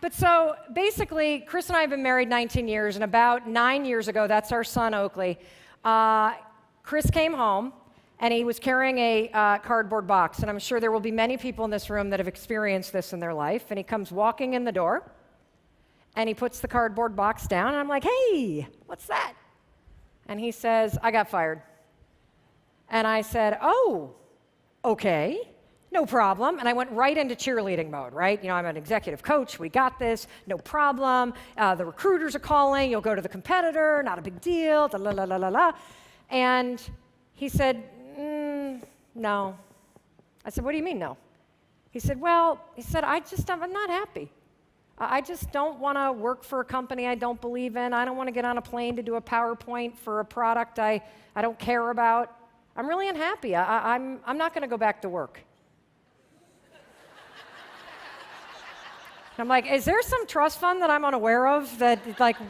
But so basically, Chris and I have been married 19 years, and about 9 years ago, that's our son, Oakley, Chris came home, and he was carrying a cardboard box. And I'm sure there will be many people in this room that have experienced this in their life. And he comes walking in the door, and he puts the cardboard box down, and I'm like, hey, what's that? And he says, I got fired. And I said, oh, okay. No problem. And I went right into cheerleading mode, right? You know, I'm an executive coach. We got this. No problem. The recruiters are calling. You'll go to the competitor. Not a big deal. Da, la, la, la, la, la. And he said, no. I said, what do you mean no? He said, I'm not happy. I just don't want to work for a company I don't believe in. I don't want to get on a plane to do a PowerPoint for a product I don't care about. I'm really unhappy. I'm not going to go back to work. I'm like, is there some trust fund that I'm unaware of that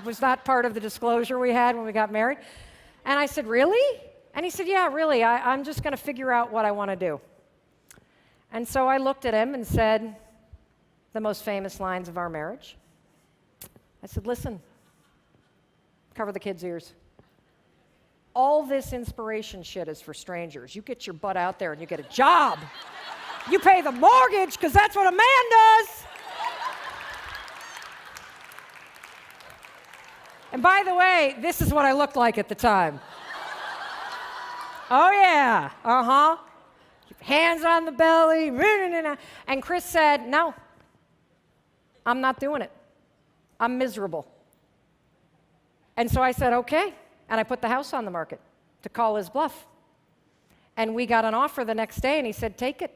was not part of the disclosure we had when we got married? And I said, really? And he said, yeah, really. I'm just going to figure out what I want to do. And so I looked at him and said the most famous lines of our marriage. I said, listen, cover the kids' ears. All this inspiration shit is for strangers. You get your butt out there and you get a job. You pay the mortgage because that's what a man does. And by the way, this is what I looked like at the time. Oh, yeah, hands on the belly. And Chris said, no, I'm not doing it. I'm miserable. And so I said, okay. And I put the house on the market to call his bluff. And we got an offer the next day, and he said, take it.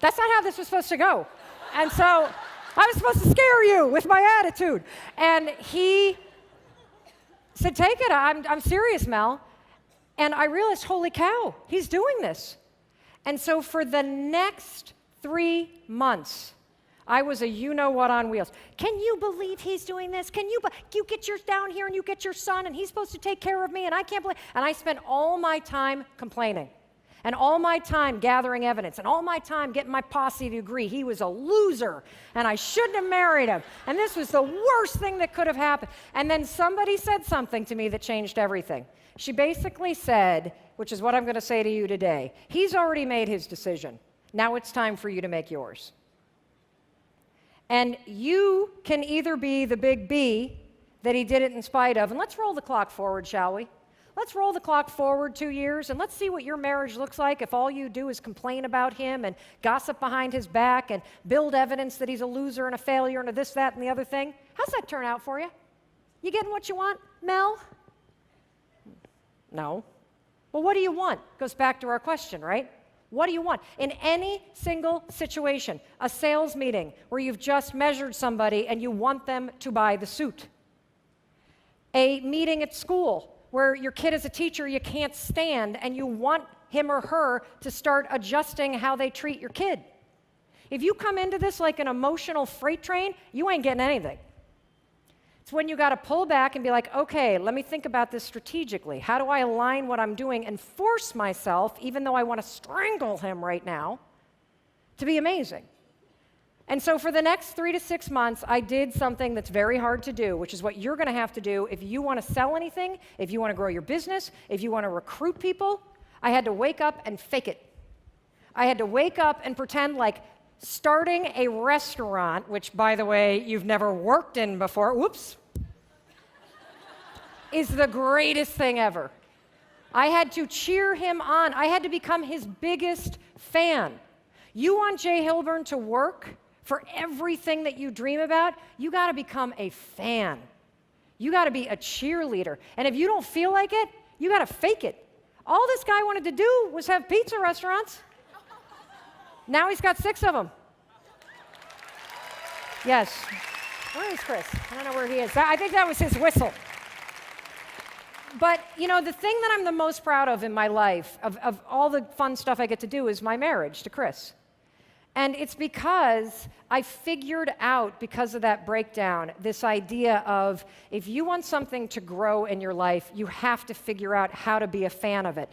That's not how this was supposed to go. And so I was supposed to scare you with my attitude. And he said, take it. I'm serious, Mel. And I realized, holy cow, he's doing this. And so for the next 3 months, I was a you-know-what on wheels. Can you believe he's doing this? You get yours down here and you get your son and he's supposed to take care of me and I can't believe. And I spent all my time complaining and all my time gathering evidence and all my time getting my posse to agree he was a loser and I shouldn't have married him. And this was the worst thing that could have happened. And then somebody said something to me that changed everything. She basically said, which is what I'm going to say to you today, he's already made his decision. Now it's time for you to make yours. And you can either be the big B that he did it in spite of, and let's roll the clock forward, shall we? Let's roll the clock forward 2 years, and let's see what your marriage looks like if all you do is complain about him and gossip behind his back and build evidence that he's a loser and a failure and a this, that, and the other thing. How's that turn out for you? You getting what you want, Mel? No. Well, what do you want? Goes back to our question, right? What do you want? In any single situation, a sales meeting where you've just measured somebody and you want them to buy the suit. A meeting at school where your kid is a teacher you can't stand and you want him or her to start adjusting how they treat your kid. If you come into this like an emotional freight train, you ain't getting anything. It's when you got to pull back and be like, okay, let me think about this strategically. How do I align what I'm doing and force myself, even though I want to strangle him right now, to be amazing? And so for the next 3 to 6 months, I did something that's very hard to do, which is what you're going to have to do if you want to sell anything, if you want to grow your business, if you want to recruit people. I had to wake up and fake it. I had to wake up and pretend like starting a restaurant, which, by the way, you've never worked in before, whoops, is the greatest thing ever. I had to cheer him on. I had to become his biggest fan. You want Jay Hilburn to work for everything that you dream about, you got to become a fan. You got to be a cheerleader. And if you don't feel like it, you got to fake it. All this guy wanted to do was have pizza restaurants. Now he's got 6 of them. Yes. Where is Chris? I don't know where he is. I think that was his whistle. But, you know, the thing that I'm the most proud of in my life, of all the fun stuff I get to do, is my marriage to Chris. And it's because I figured out, because of that breakdown, this idea of if you want something to grow in your life, you have to figure out how to be a fan of it.